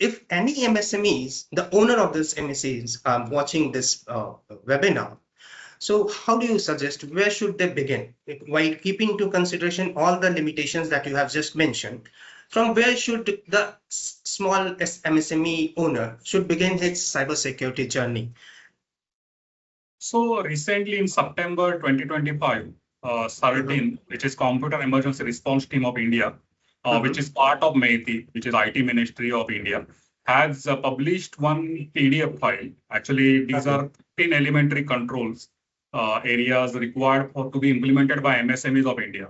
if any MSMEs, the owner of this MSMEs are watching this webinar, so how do you suggest where should they begin while keeping into consideration all the limitations that you have just mentioned? From where should the small MSME owner should begin his cybersecurity journey? So recently in September 2025, CERTIN, which is Computer Emergency Response Team of India, which is part of METI, which is IT Ministry of India, has published one PDF file. Actually, these are 10 elementary controls areas required to be implemented by MSMEs of India.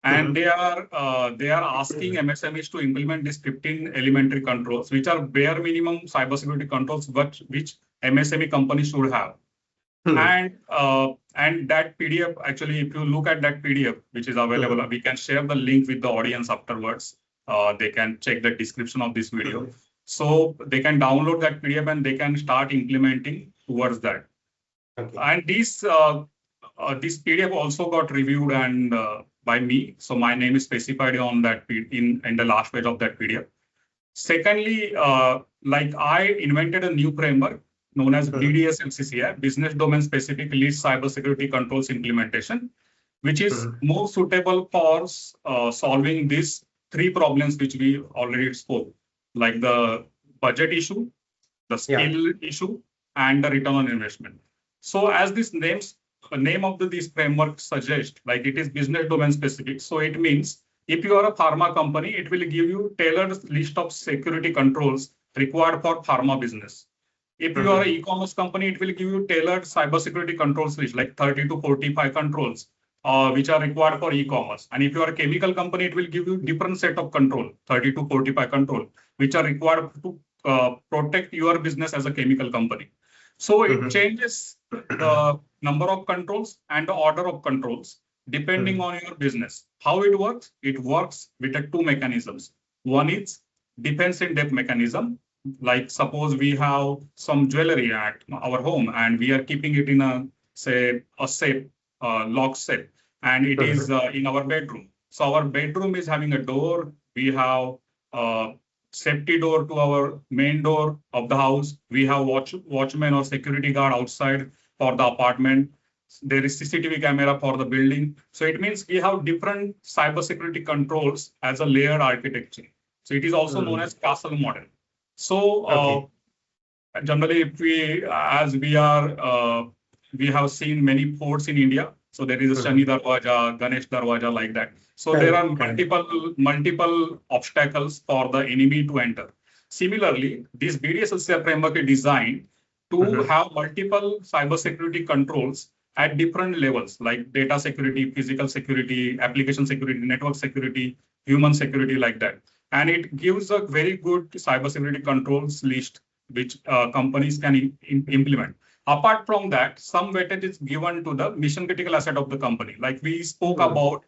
And they are asking MSMEs to implement these 15 elementary controls, which are bare minimum cybersecurity controls, but which MSME companies should have. And that PDF, actually, if you look at that PDF, which is available, we can share the link with the audience afterwards. They can check the description of this video. So they can download that PDF and they can start implementing towards that. And this PDF also got reviewed and by me. So my name is specified on that in the last page of that PDF. Secondly, like I invented a new framework known as BDS-LCCI, Business Domain Specific Lead Cybersecurity Controls Implementation, which is more suitable for solving these three problems which we already spoke, like the budget issue, the skill issue, and the return on investment. So as this name of this framework suggests, like it is business domain specific. So it means if you are a pharma company, it will give you tailored list of security controls required for pharma business. If you are an e-commerce company, it will give you tailored cybersecurity controls list, like 30 to 45 controls, which are required for e-commerce. And if you are a chemical company, it will give you different set of control, 30 to 45 control, which are required to protect your business as a chemical company. So it changes the number of controls and the order of controls depending on your business. How it works? It works with the two mechanisms. One is defense in depth mechanism. Like suppose we have some jewelry at our home and we are keeping it in a safe, lock safe, and it is in our bedroom. So our bedroom is having a door. We have safety door to our main door of the house. We have watchman or security guard outside for the apartment. There is CCTV camera for the building. So it means we have different cybersecurity controls as a layered architecture. So it is also known as castle model. So generally, if we have seen many forts in India. So there is a Shani Darwaja, Ganesh Darwaja, like that. So there are multiple obstacles for the enemy to enter. Similarly, this BDS-LCCI framework is designed to have multiple cybersecurity controls at different levels, like data security, physical security, application security, network security, human security, like that. And it gives a very good cybersecurity controls list, which companies can implement. Apart from that, some weightage is given to the mission critical asset of the company. Like we spoke about,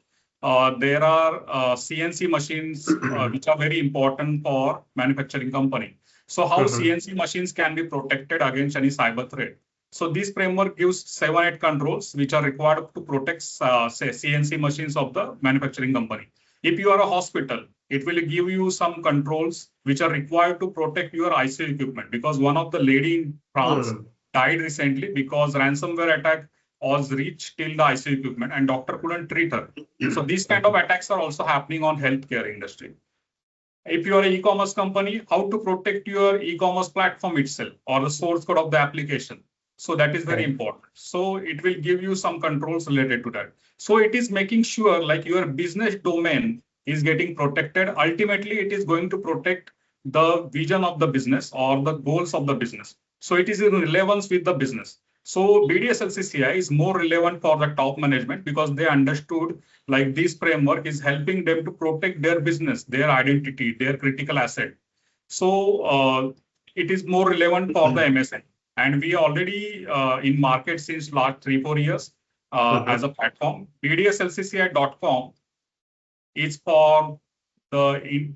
there are CNC machines, which are very important for manufacturing company. So how CNC machines can be protected against any cyber threat? So this framework gives 7-8 controls, which are required to protect, say, CNC machines of the manufacturing company. If you are a hospital, it will give you some controls which are required to protect your ICU equipment, because one of the lady in France died recently because ransomware attack was reached till the ICU equipment and doctor couldn't treat her. So these kind of attacks are also happening on healthcare industry. If you are an e-commerce company, how to protect your e-commerce platform itself or the source code of the application. So that is very important. So it will give you some controls related to that. So it is making sure like your business domain is getting protected. Ultimately, it is going to protect the vision of the business or the goals of the business. So it is in relevance with the business. So BDS-LCCI is more relevant for the top management because they understood like this framework is helping them to protect their business, their identity, their critical asset. So it is more relevant for the MSN. And we already in market since last 3-4 years as a platform. BDSLCCI.com is for the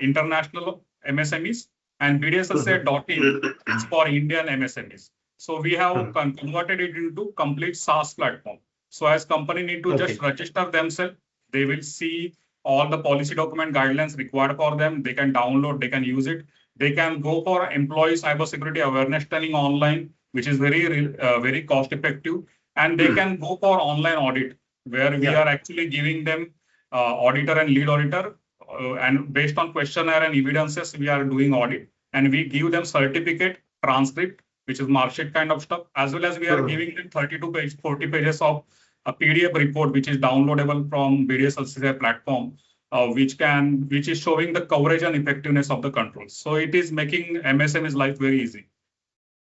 international MSMEs, and BDSLCCI.in is for Indian MSMEs. So we have converted it into complete SaaS platform. So as company need to just register themselves, they will see all the policy document guidelines required for them. They can download, they can use it. They can go for employee cybersecurity awareness training online, which is very cost effective, and they can go for online audit, where we are actually giving them auditor and lead auditor, and based on questionnaire and evidences, we are doing audit, and we give them certificate, transcript, which is marksheet kind of stuff, as well as we are giving them 32 pages, 40 pages of a PDF report, which is downloadable from BDSLCCI platform, which is showing the coverage and effectiveness of the controls. So it is making MSME's life very easy.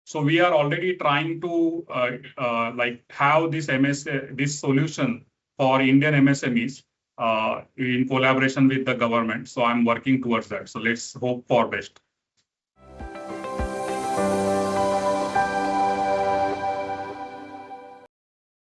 So we are already trying to have this solution for Indian MSMEs in collaboration with the government. So I'm working towards that. So let's hope for best.